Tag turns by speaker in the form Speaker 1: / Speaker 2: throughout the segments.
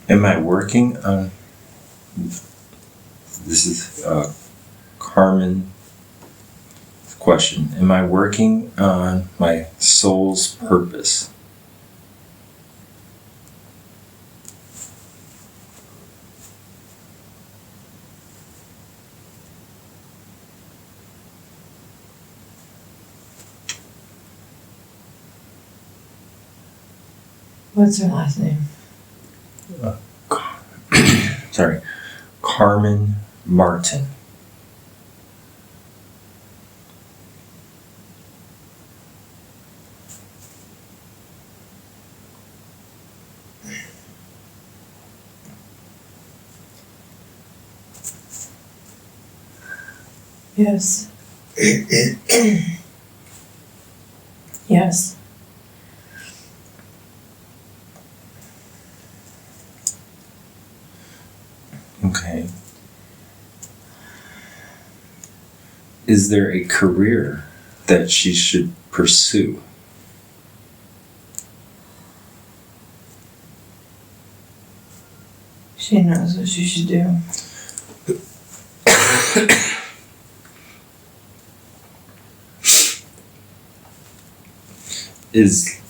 Speaker 1: Am I working on, this is Carmon question, am I working on my soul's purpose?
Speaker 2: What's her last name?
Speaker 1: Sorry, Carmon Martin.
Speaker 2: Yes. Yes.
Speaker 1: Okay. Is there a career that she should pursue?
Speaker 2: She knows what she should do.
Speaker 1: Is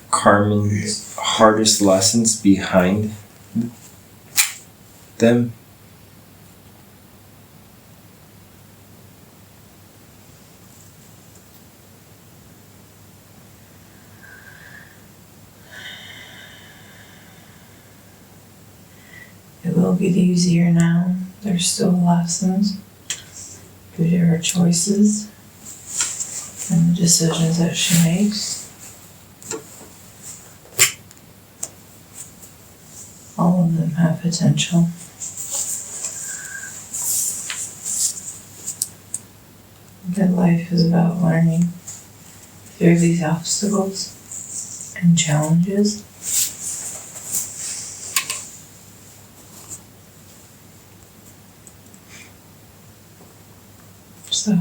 Speaker 1: Carmen's hardest lessons behind them?
Speaker 2: It will get easier now. There's still lessons due to her choices and the decisions that she makes. All of them have potential. That life is about learning through these obstacles and challenges. So,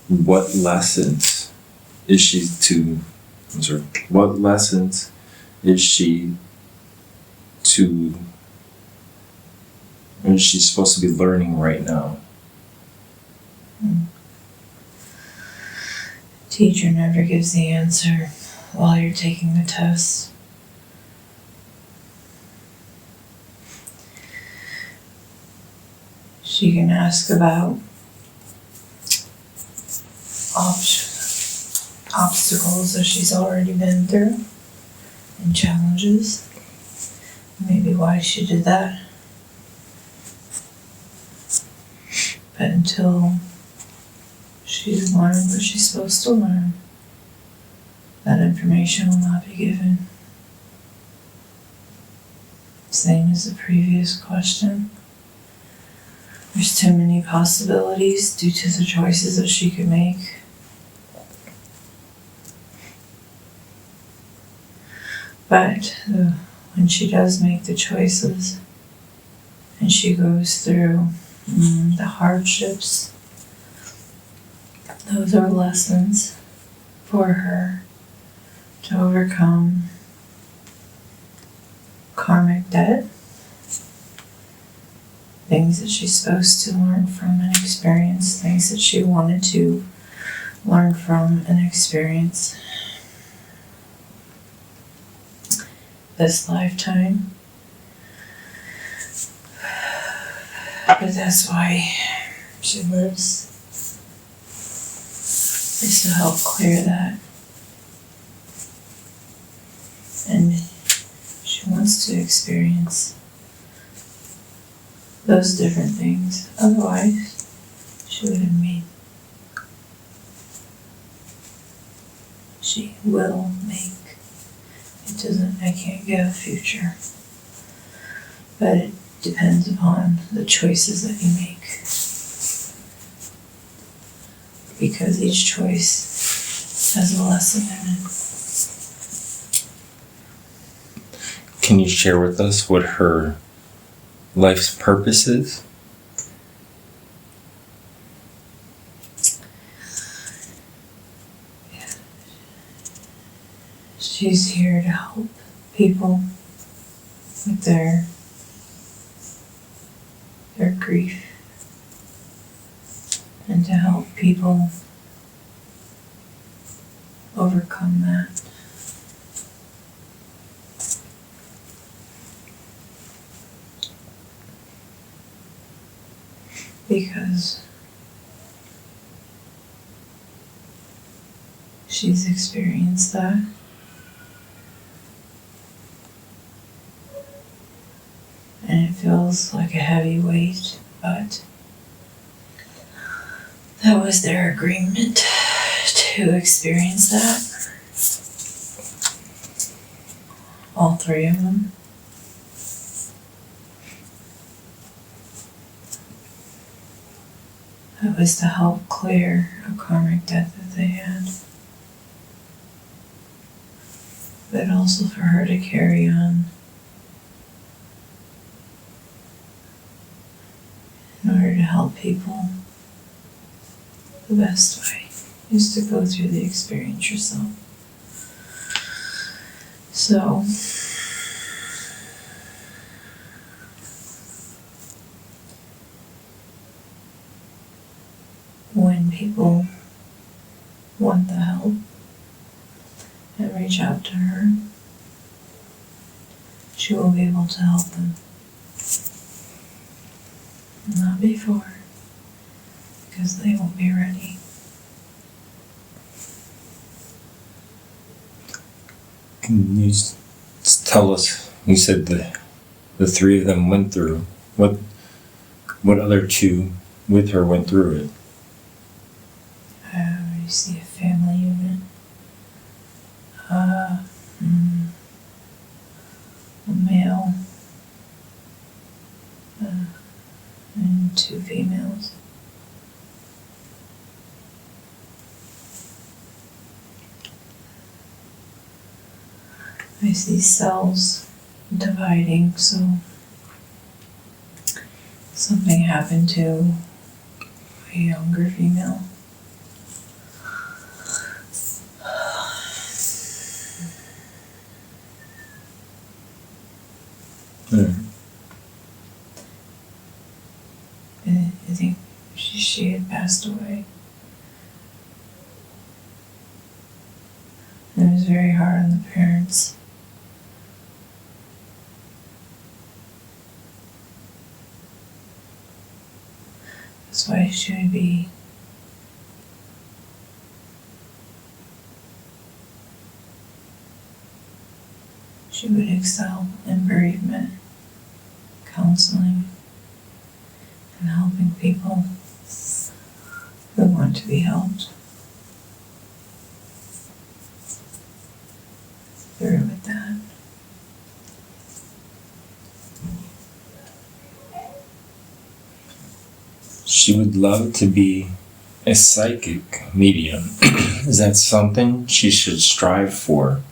Speaker 1: what lessons is she to, what lessons is she to, is she supposed to be learning right now?
Speaker 2: Teacher never gives the answer while you're taking the test. She can ask about obstacles that she's already been through and challenges. Maybe why she did that. But until she's learned what she's supposed to learn, that information will not be given. Same as the previous question. There's too many possibilities due to the choices that she could make. But when she does make the choices and she goes through the hardships, those are lessons for her to overcome karmic debt, things that she's supposed to learn from and experience, things that she wanted to learn from and experience this lifetime. But that's why she lives, is to help clear that. And she wants to experience those different things. Otherwise, she wouldn't make. She will make it I can't give a future. But it depends upon the choices that you make. Because each choice has a lesson in it.
Speaker 1: Can you share with us what her life's purpose is?
Speaker 2: She's here to help people with their grief, and to help people overcome that. Because she's experienced that. And it feels like a heavy weight, but that was their agreement to experience that. All three of them. It was to help clear a karmic debt that they had. But also for her to carry on in order to help people. The best way is to go through the experience yourself. So, when people want the help and reach out to her, she will be able to help them. Not before, because they won't be ready.
Speaker 1: Can you tell us, you said the three of them went through, what other two with her went through it?
Speaker 2: You see a family unit. A male. And two females. I see cells dividing, so something happened to a younger female. I think she had passed away. It was very hard on the parents. That's why she would excel in bereavement counseling and helping people who want to be helped through with that.
Speaker 1: She would love to be a psychic medium. Is that something she should strive for?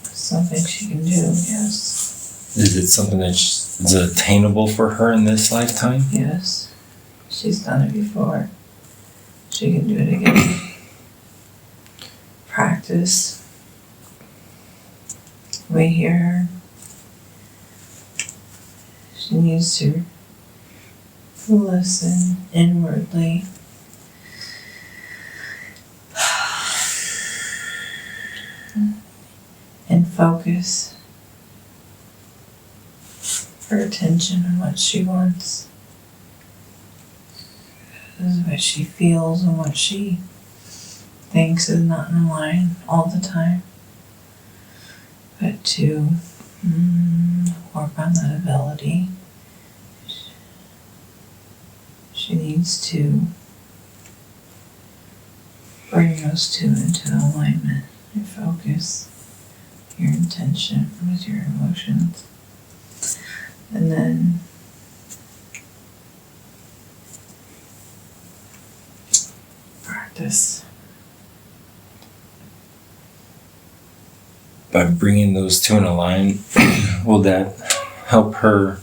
Speaker 2: Something she can do, yes.
Speaker 1: Is it something that's attainable for her in this lifetime?
Speaker 2: Yes. She's done it before. She can do it again. Practice. We hear her. She needs to listen inwardly. And focus her attention on what she wants. This is what she feels and what she thinks is not in line all the time. But to work on that ability, she needs to bring those two into alignment and focus. your intention with your emotions. And then practice.
Speaker 1: By bringing those two in a line, will that help her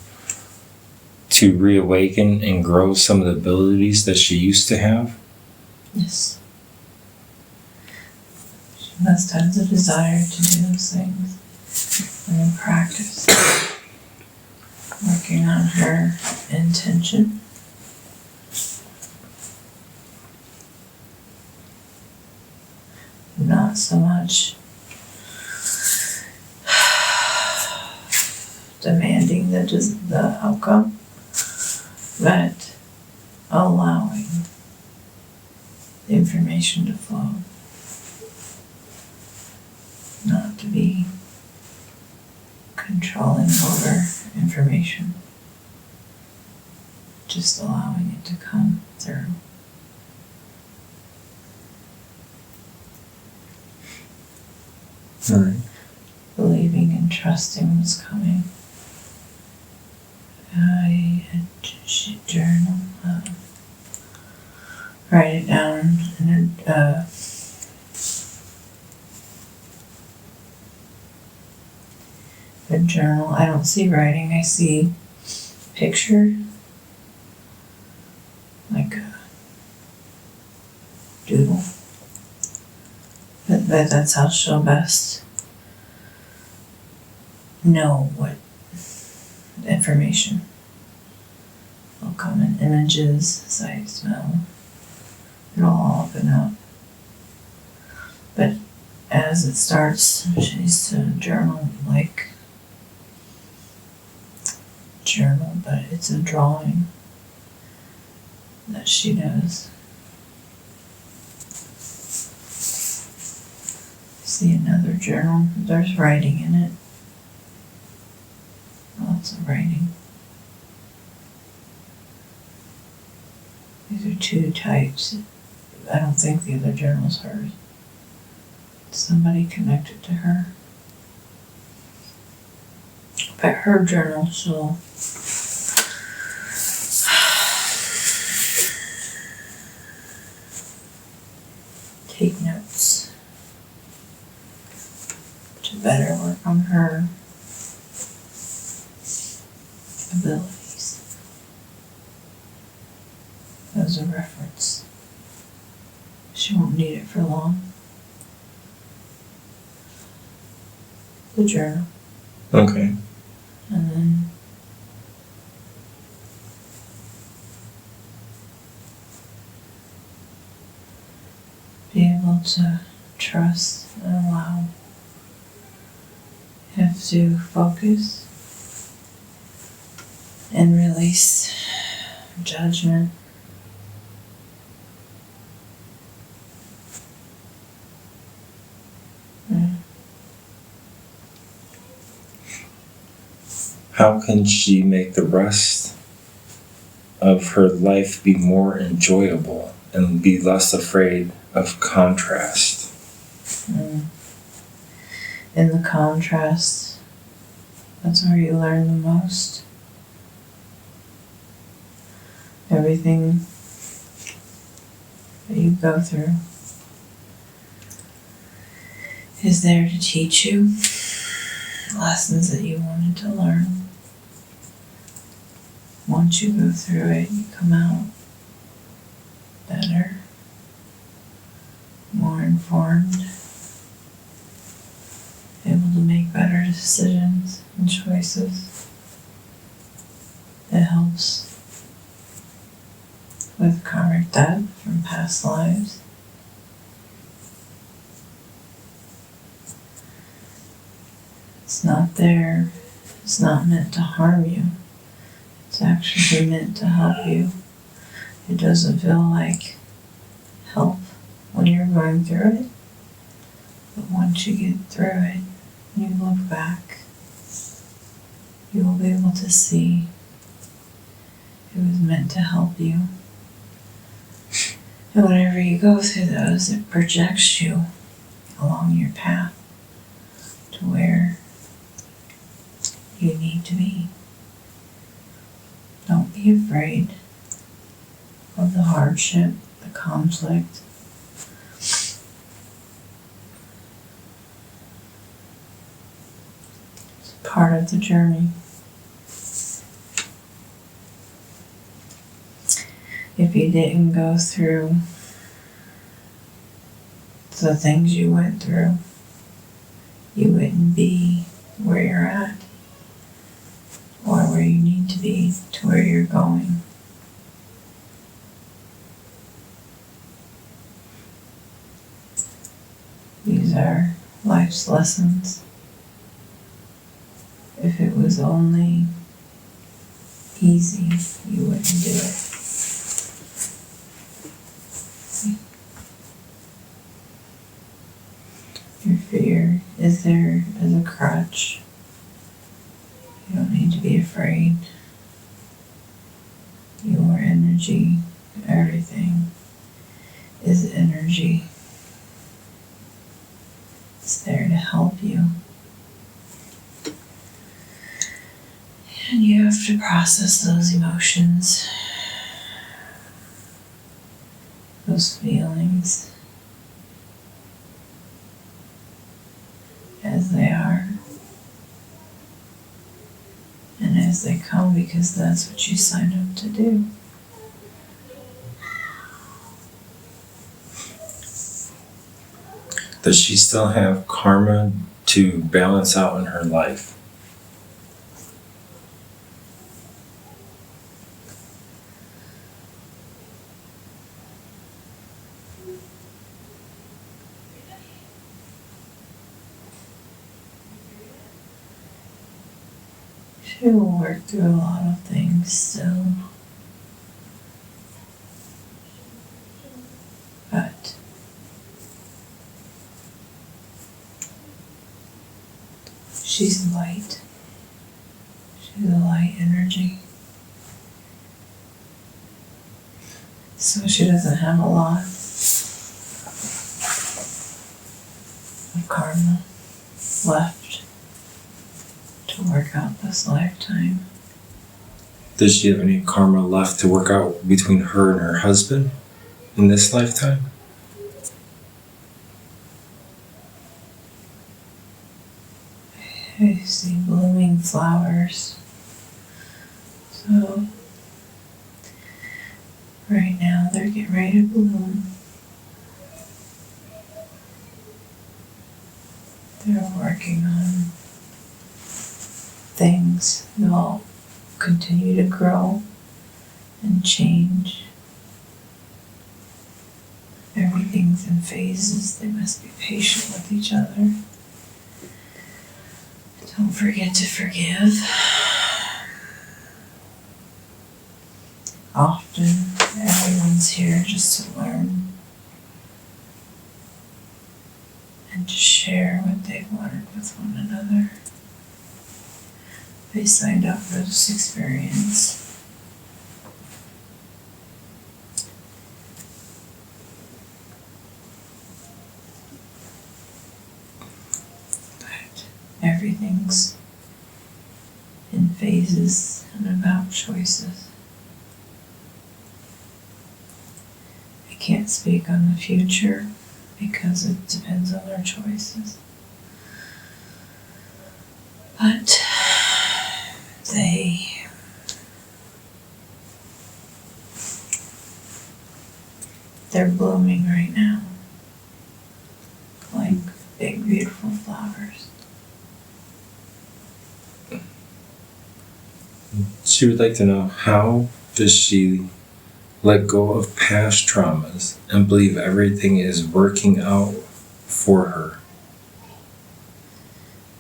Speaker 1: to reawaken and grow some of the abilities that she used to have?
Speaker 2: Yes. She must have the desire to do those things. And then practice. Working on her intention. Not so much demanding the outcome, but allowing the information to flow. Not to be controlling over information. Just allowing it to come through.
Speaker 1: Right.
Speaker 2: Believing and trusting what's coming. I should journal. Write it down in a journal. I don't see writing. I see picture, like a doodle. But that's how she'll best know what information will come in. Images, sight, smell. It'll all open up. But as it starts, she needs to journal, but it's a drawing that she does. See another journal, there's writing in it. Lots of writing. These are two types. I don't think the other journal's hers. It's somebody connected to her. But her journal, she'll take notes to better work on her abilities as a reference. She won't need it for long. The journal.
Speaker 1: Okay.
Speaker 2: And then be able to trust and allow. Have to focus and release judgment.
Speaker 1: How can she make the rest of her life be more enjoyable and be less afraid of contrast?
Speaker 2: In the contrast, that's where you learn the most. Everything that you go through is there to teach you lessons that you wanted to learn. Once you go through it, you come out better, more informed, able to make better decisions and choices. It helps with karmic debt from past lives. It's not there, it's not meant to harm you. It's actually meant to help you. It doesn't feel like help when you're going through it, but once you get through it, you look back, you will be able to see it was meant to help you. And whenever you go through those, it projects you along your path to where you need to be. Don't be afraid of the hardship, the conflict. It's part of the journey. If you didn't go through the things you went through, you wouldn't be where you're at or where you need to be to where you're going. These are life's lessons. If it was only easy, you wouldn't do it. Your fear is there as a crutch. You don't need to be afraid. Your energy, everything is energy. It's there to help you. And you have to process those emotions, those feelings, as they are and as they come, because that's what you signed up to do.
Speaker 1: Does she still have karma to balance out in her life?
Speaker 2: She will work through a lot of things still. But she's light. She's a light energy. So she doesn't have a lot of karma left to work out this lifetime.
Speaker 1: Does she have any karma left to work out between her and her husband in this lifetime?
Speaker 2: I see blooming flowers. So right now they're getting ready to bloom. They're working on things. They'll continue to grow and change. Everything's in phases. They must be patient with each other. Don't forget to forgive. Often, everyone's here just to learn and to share what they've learned with one another. They signed up for this experience. But everything's in phases and about choices. I can't speak on the future because it depends on their choices. But they're blooming right now, like big, beautiful flowers.
Speaker 1: She would like to know, how does she let go of past traumas and believe everything is working out for her?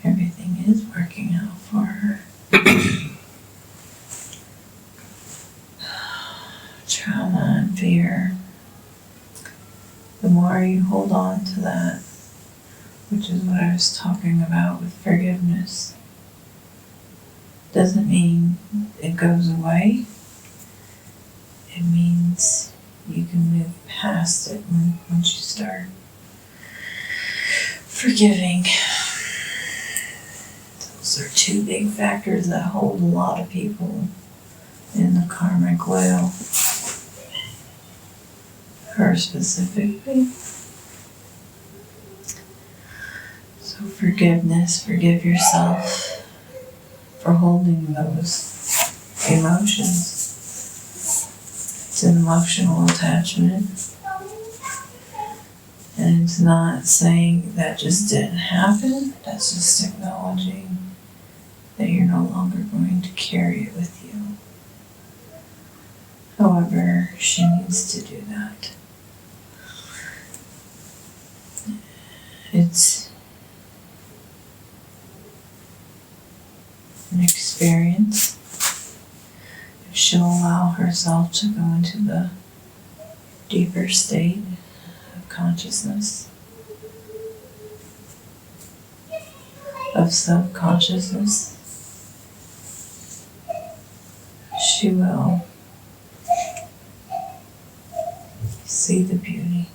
Speaker 2: Everything is working out for her. Trauma and fear. The more you hold on to that, which is what I was talking about with forgiveness, doesn't mean it goes away. It means you can move past it once you start forgiving. Those are two big factors that hold a lot of people in the karmic wheel. Her specifically. So forgiveness, forgive yourself for holding those emotions. It's an emotional attachment. And it's not saying that just didn't happen. That's just acknowledging that you're no longer going to carry it with you. However, she needs to do that. It's an experience. If she'll allow herself to go into the deeper state of consciousness, of subconsciousness, she will see the beauty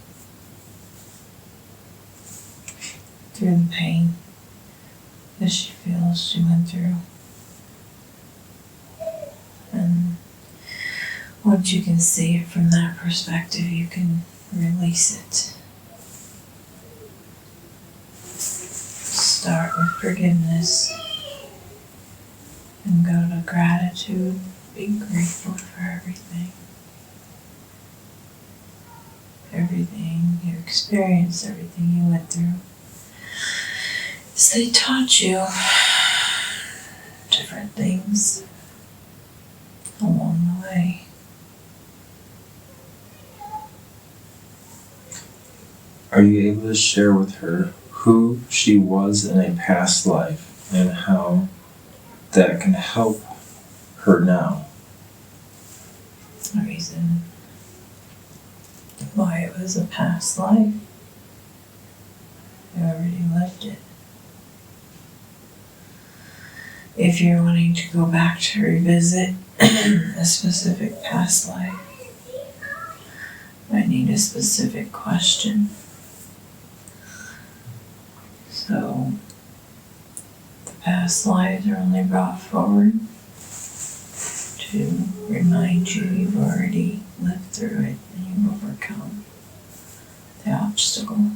Speaker 2: through the pain that she feels she went through. And once you can see it from that perspective, you can release it. Start with forgiveness and go to gratitude. Be grateful for everything. Everything you experienced, everything you went through. So they taught you different things along the way.
Speaker 3: Are you able to share with her who she was in a past life and how that can help her now?
Speaker 2: The reason why it was a past life, you already lived it. If you're wanting to go back to revisit a specific past life, I need a specific question. So, the past lives are only brought forward to remind you you've already lived through it and you've overcome the obstacle,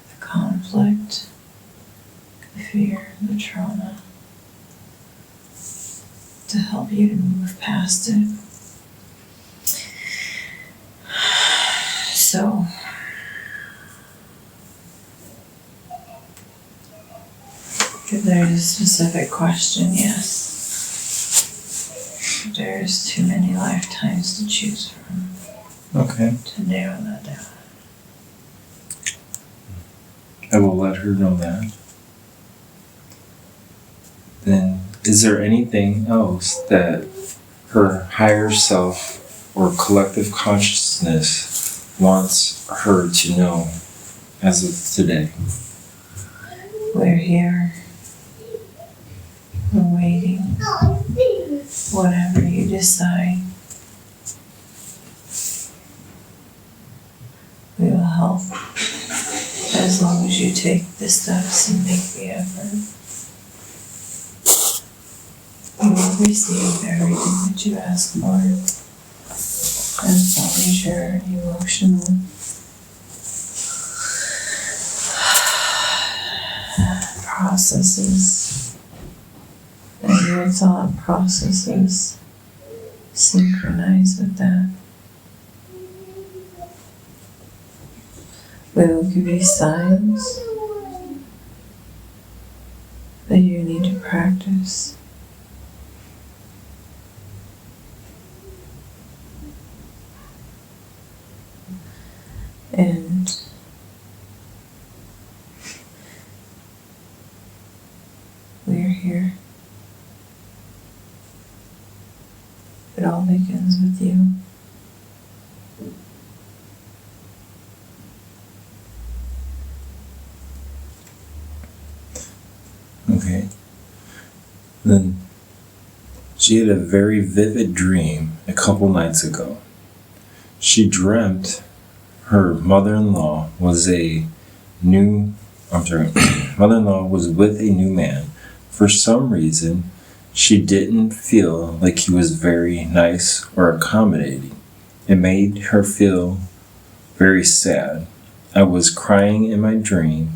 Speaker 2: the conflict, the fear, the trauma, to help you to move past it. So, if there's a specific question, yes. There's too many lifetimes to choose from.
Speaker 3: Okay.
Speaker 2: To narrow that down.
Speaker 3: I will let her know that. Then, is there anything else that her higher self or collective consciousness wants her to know as of today?
Speaker 2: We're here. We're waiting. Whatever you decide, we will help as long as you take the steps and make the effort. You will receive everything that you ask for, as long as your emotional processes and your thought processes synchronize with that. We will give you signs that you need to practice. And we're here. It all begins with you.
Speaker 3: Okay. Then she had a very vivid dream a couple nights ago. She dreamt her mother-in-law was mother-in-law was with a new man. For some reason, she didn't feel like he was very nice or accommodating. It made her feel very sad. I was crying in my dream,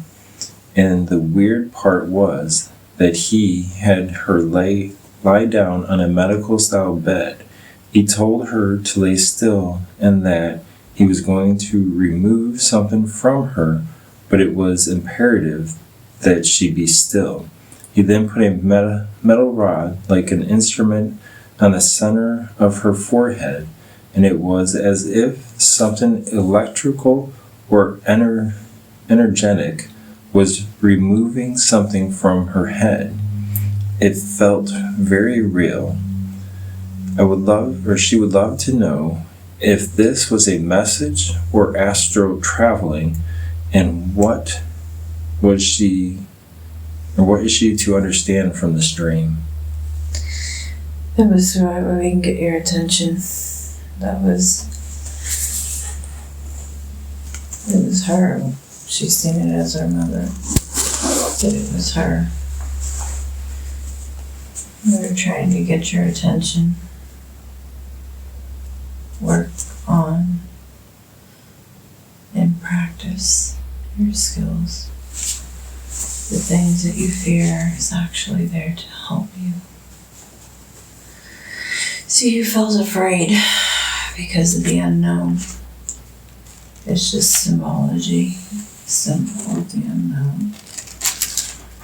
Speaker 3: and the weird part was that he had her lie down on a medical-style bed. He told her to lay still and that he was going to remove something from her, but it was imperative that she be still. He then put a metal rod, like an instrument, on the center of her forehead, and it was as if something electrical or energetic was removing something from her head. It felt very real. She would love to know if this was a message or astral traveling, and what is she to understand from this dream?
Speaker 2: That was so we can get your attention. It was her. She's seen it as her mother. That it was her. We were trying to get your attention. Work on and practice your skills. The things that you fear is actually there to help you. So you felt afraid because of the unknown. It's just symbology, symbol of the unknown.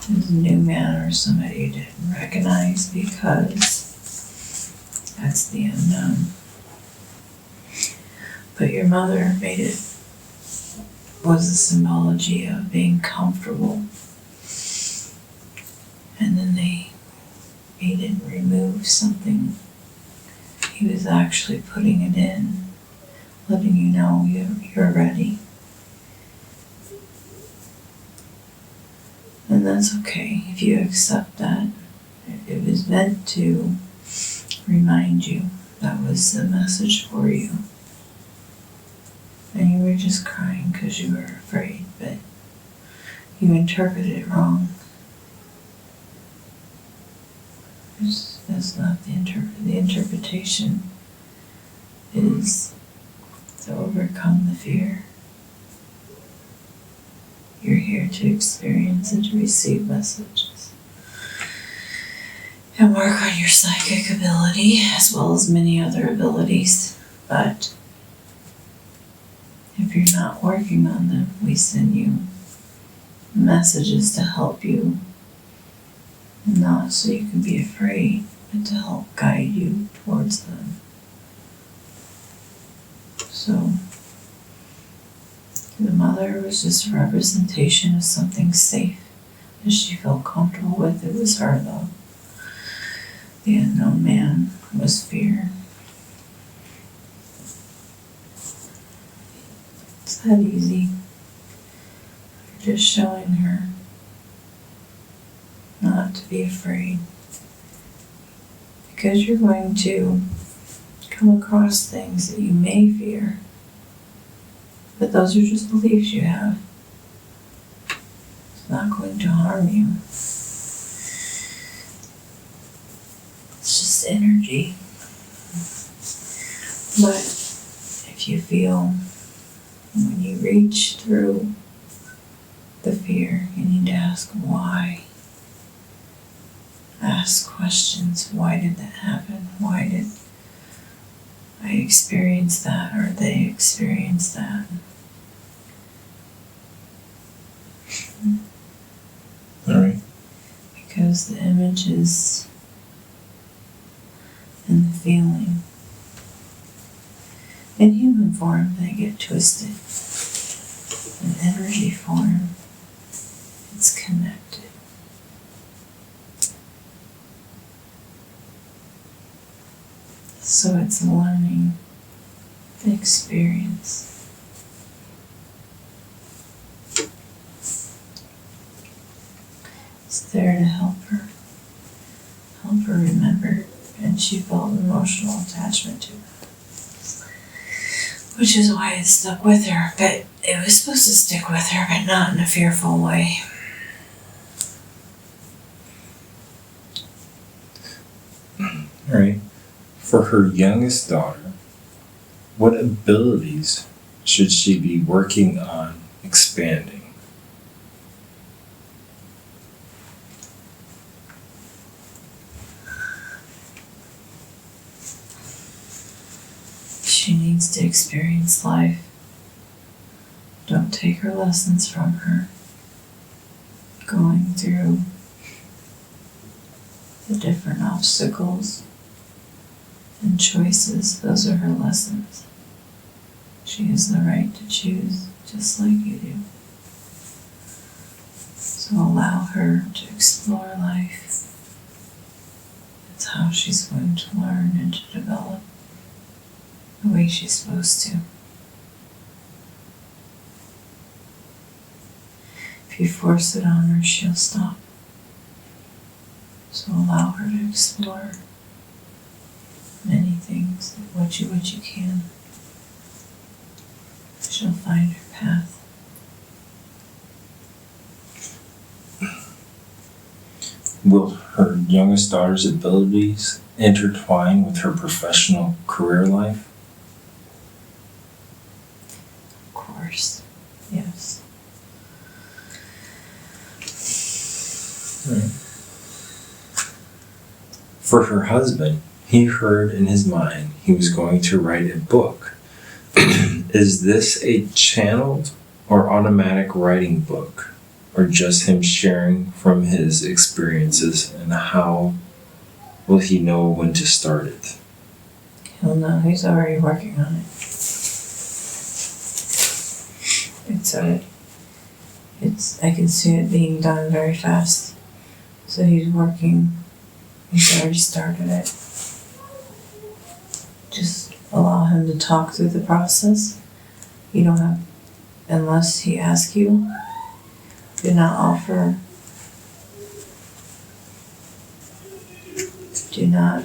Speaker 2: There's a new man or somebody you didn't recognize because that's the unknown. But your mother was a symbology of being comfortable. And then they made it remove something. He was actually putting it in, letting you know you're ready. And that's okay if you accept that. It was meant to remind you that was the message for you. And you were just crying because you were afraid, but you interpreted it wrong. That's not the interpretation is to overcome the fear. You're here to experience and to receive messages. And work on your psychic ability as well as many other abilities. But if you're not working on them, we send you messages to help you. Not so you can be afraid, but to help guide you towards them. So, the mother was just a representation of something safe that she felt comfortable with. It was her, though. The unknown man was fear. It's that easy. You're just showing her not to be afraid, because you're going to come across things that you may fear, but those are just beliefs you have. It's not going to harm you. It's just energy. But if you feel when you reach through the fear, you need to ask why. Ask questions. Why did that happen? Why did I experience that, or they experience that?
Speaker 3: All right.
Speaker 2: Because the images and the feeling in human form, they get twisted. In energy form, it's connected. So it's learning the experience. It's there to help her remember, and she felt emotional attachment to it, which is why it stuck with her. But it was supposed to stick with her, but not in a fearful way.
Speaker 1: Right. For her youngest daughter, what abilities should she be working on expanding?
Speaker 2: She needs to experience life. Don't take her lessons from her. Going through the different obstacles and choices, those are her lessons. She has the right to choose just like you do. So allow her to explore life. That's how she's going to learn and to develop the way she's supposed to. If you force it on her, she'll stop. So allow her to explore many things, what you can. She'll find her path.
Speaker 1: Will her youngest daughter's abilities intertwine with her professional career life?
Speaker 2: Of course, yes.
Speaker 1: Right. For her husband, he heard in his mind he was going to write a book. Is this a channeled or automatic writing book, or just him sharing from his experiences, and how will he know when to start it?
Speaker 2: He'll know. He's already working on it. I can see it being done very fast. So he's working. He's already started it. Just allow him to talk through the process. You don't have, unless he asks you, do not offer, do not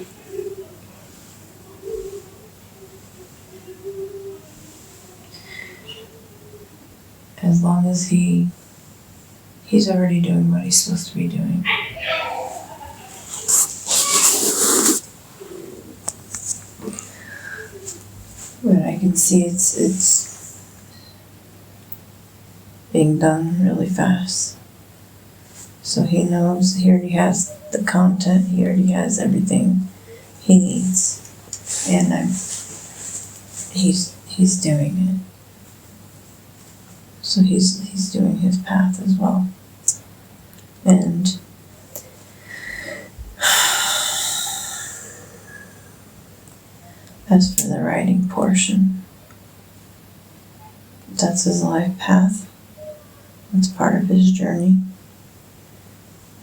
Speaker 2: as long as he's already doing what he's supposed to be doing. But I can see it's being done really fast. So he knows he already has the content, he already has everything he needs. And he's doing it. So he's doing his path as well. And as for the writing portion, that's his life path. It's part of his journey.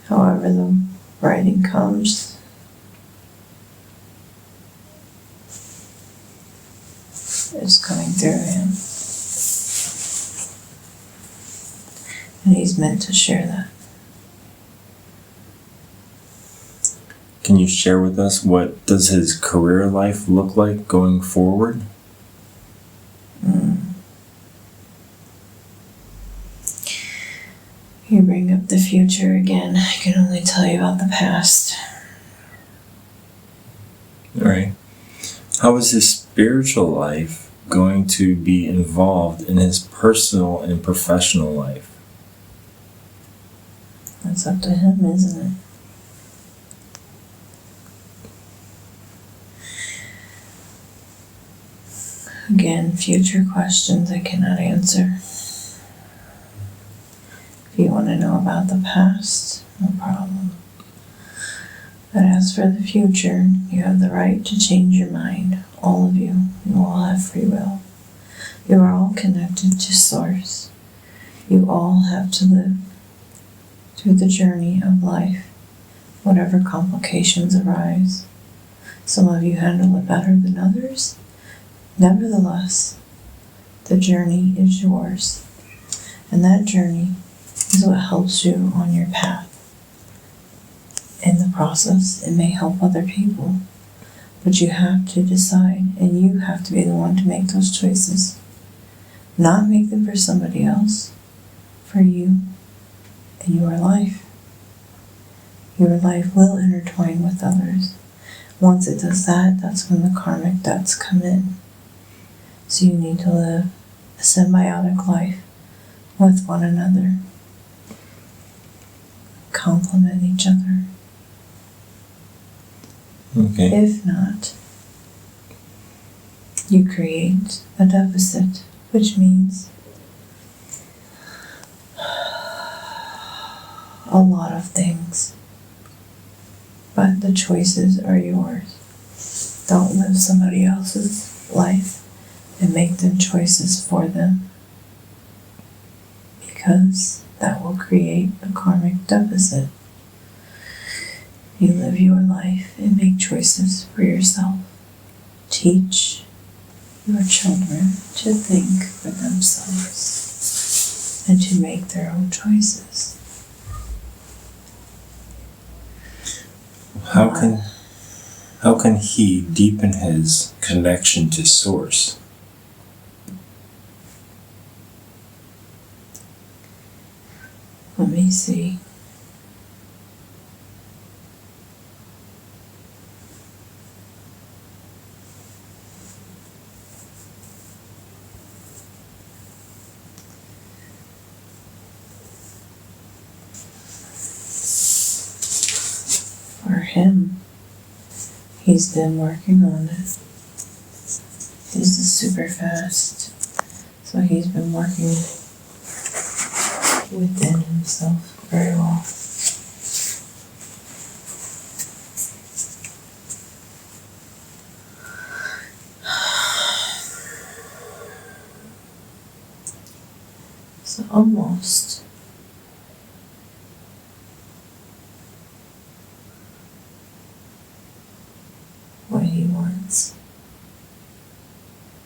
Speaker 2: However the writing comes, it's coming through him. And he's meant to share that.
Speaker 1: Can you share with us what does his career life look like going forward?
Speaker 2: You bring up the future again. I can only tell you about the past.
Speaker 1: All right. How is his spiritual life going to be involved in his personal and professional life?
Speaker 2: That's up to him, isn't it? Again, future questions I cannot answer. If you want to know about the past, no problem. But as for the future, you have the right to change your mind. All of you. You all have free will. You are all connected to Source. You all have to live through the journey of life, whatever complications arise. Some of you handle it better than others. Nevertheless, the journey is yours, and that journey is what helps you on your path. In the process, it may help other people, but you have to decide, and you have to be the one to make those choices. Not make them for somebody else, for you and your life. Your life will intertwine with others. Once it does that, that's when the karmic debts come in. So you need to live a symbiotic life with one another. Complement each other.
Speaker 3: Okay.
Speaker 2: If not, you create a deficit, which means a lot of things. But the choices are yours. Don't live somebody else's life and make them choices for them, because that will create a karmic deficit. You live your life and make choices for yourself. Teach your children to think for themselves and to make their own choices.
Speaker 3: How can he deepen his connection to Source?
Speaker 2: Let me see. For him, he's been working on it. He's a super fast, so he's been working within himself very well. So almost what he wants.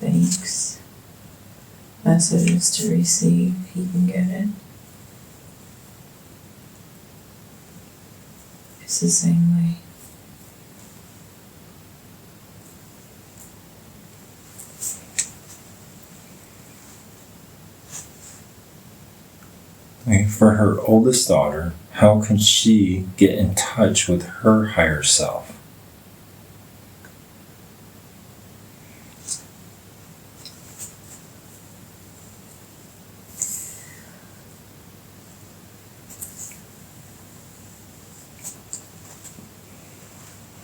Speaker 2: Thanks. Messages to receive, he can get it. It's the same way.
Speaker 3: Okay, for her oldest daughter, how can she get in touch with her higher self?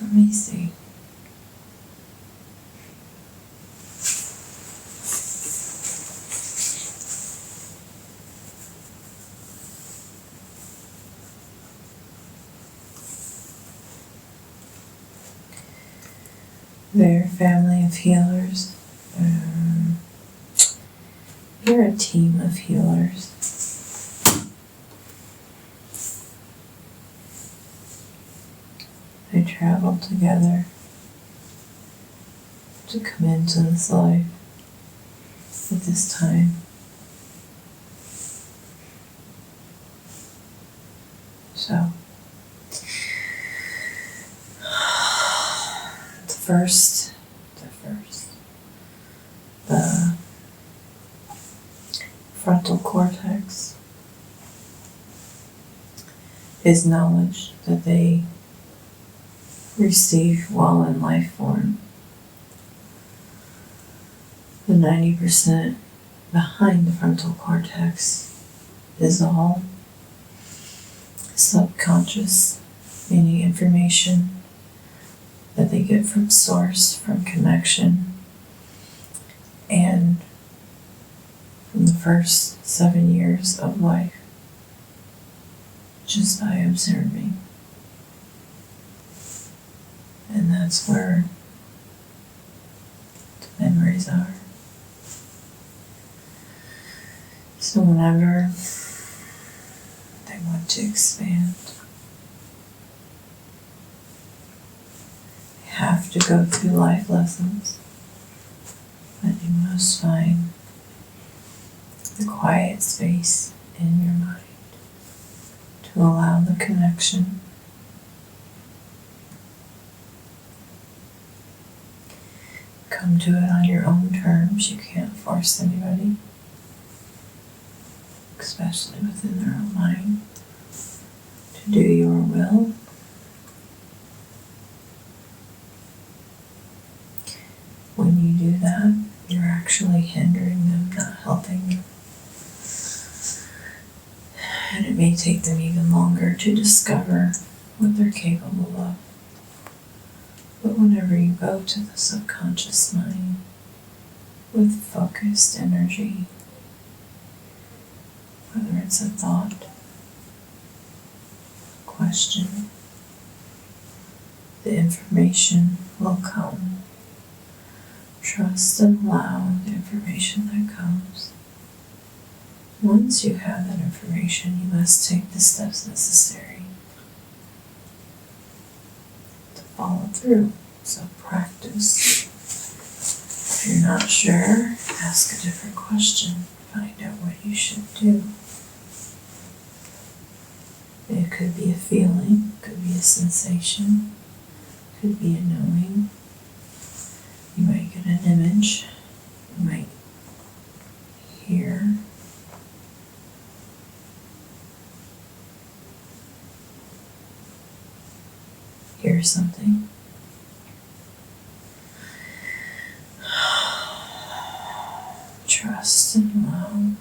Speaker 2: Let me see. They're a family of healers. You're a team of healers. They traveled together to come into this life at this time. So, the frontal cortex is knowledge that they receive while in life form. The 90% behind the frontal cortex is all subconscious, meaning information that they get from source, from connection, and from the first 7 years of life, just by observing. And that's where the memories are. So whenever they want to expand, they have to go through life lessons, but you must find the quiet space in your mind to allow the connection. Come to it on your own terms. You can't force anybody, especially within their own mind, to do your will. helping you. And it may take them even longer to discover what they're capable of. But whenever you go to the subconscious mind with focused energy, whether it's a thought, question, the information will come. Trust and allow the information that comes. Once you have that information, you must take the steps necessary to follow through. So practice. If you're not sure, ask a different question. Find out what you should do. It could be a feeling, could be a sensation, could be a knowing. You might get an image, you might hear. Hear something. Trust and allow.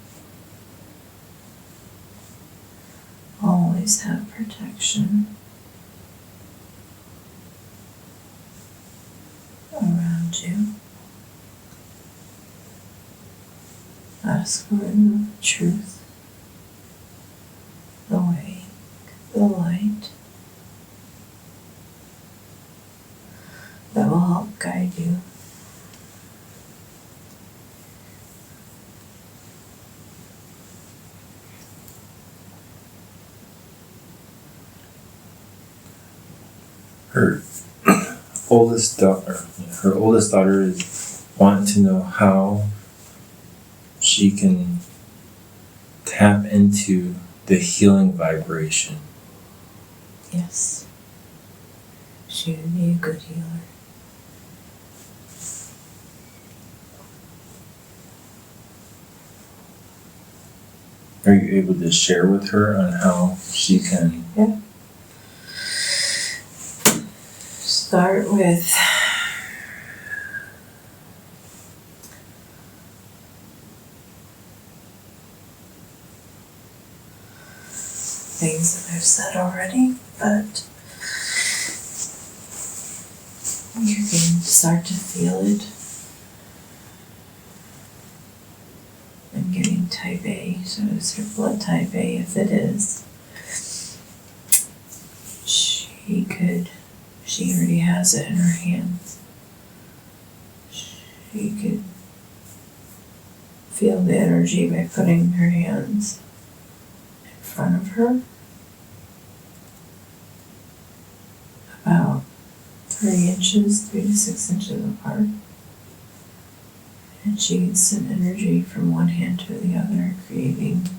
Speaker 2: Always have protection around you. Ask for the truth, the way, the light that will help guide you.
Speaker 1: Her oldest daughter is wanting to know how she can tap into the healing vibration.
Speaker 2: Yes. She would be a good healer.
Speaker 1: Are you able to share with her on how she can?
Speaker 2: Yeah. Start with things that I've said already, but you can start to feel it. I'm getting type A, so is her blood type A? If it is, she already has it in her hands. She could feel the energy by putting her hands in front of her, about 3 to 6 inches apart. And she can send energy from one hand to the other, creating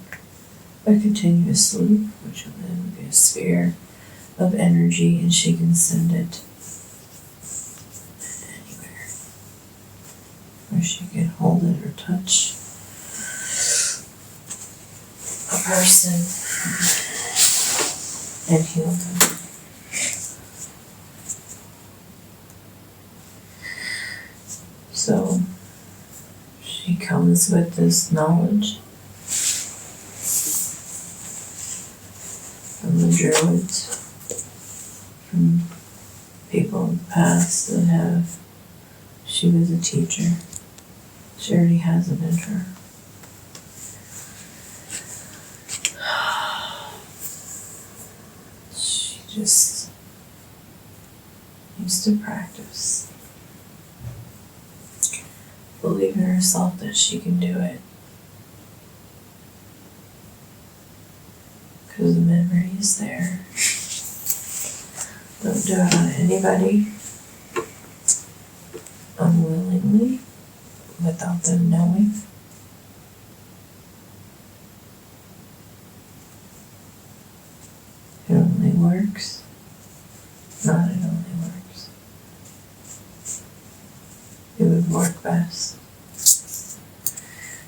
Speaker 2: a continuous loop, which will then be a sphere of energy, and she can send it anywhere where she can hold it or touch a person and heal them. So she comes with this knowledge from the druids, from people in the past that have. She was a teacher. She already has it in her. She just needs to practice. Believe in herself that she can do it. Because the memory is there. Don't do it on anybody unwillingly, without them knowing. It only works. Not it only works. It would work best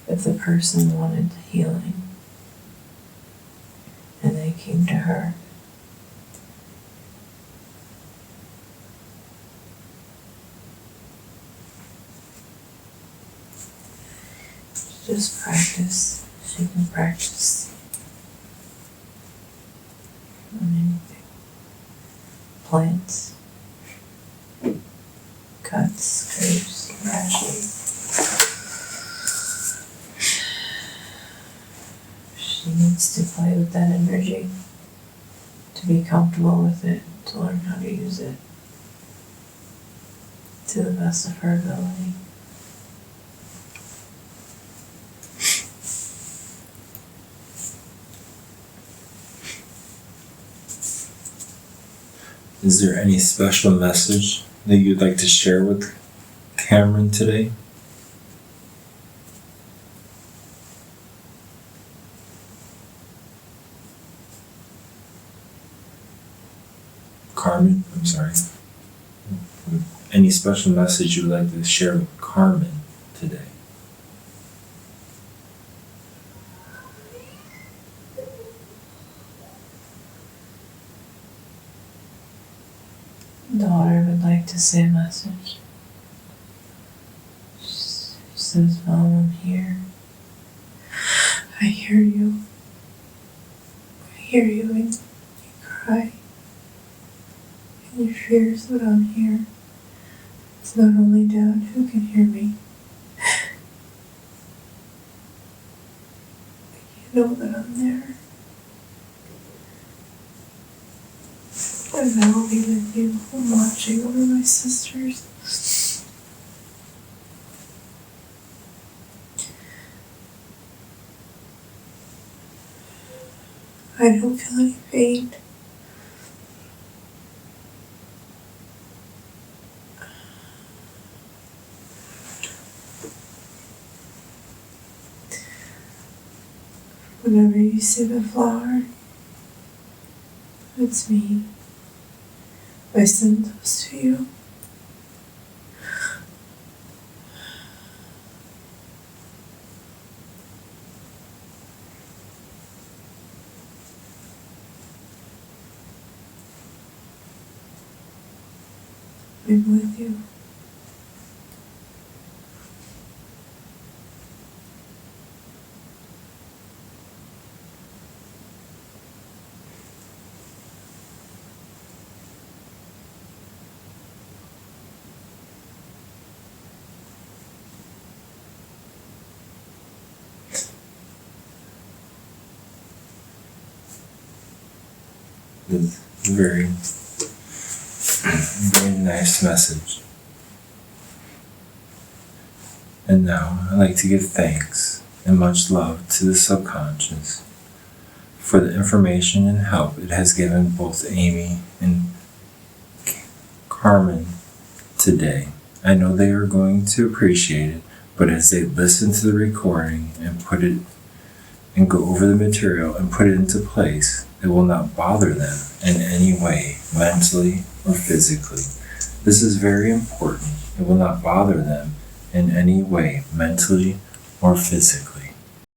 Speaker 2: if the person wanted the healing and they came to her. just practice. She can practice on anything. Plants, cuts, scrapes, rashes. She needs to play with that energy, to be comfortable with it, to learn how to use it to the best of her ability.
Speaker 3: Is there any special message that you'd like to share with Cameron today? Carmon, I'm sorry. Any special message you'd like to share with Carmon today?
Speaker 2: Daughter would like to say a message. She says, Mom, I'm here. I hear you. I hear you when you cry. And your fears, but I'm here. It's not only Dad who can hear me. You know that I'm there. And I will be with you. I'm watching over my sisters. I don't feel any pain. Whenever you see the flower, it's me. I send those to you. I'm with you.
Speaker 3: This very, very nice message. And now I'd like to give thanks and much love to the subconscious for the information and help it has given both Amy and Carmon today. I know they are going to appreciate it, but as they listen to the recording and put it and go over the material and put it into place, it will not bother them in any way, mentally or physically. This is very important. It will not bother them in any way, mentally or physically.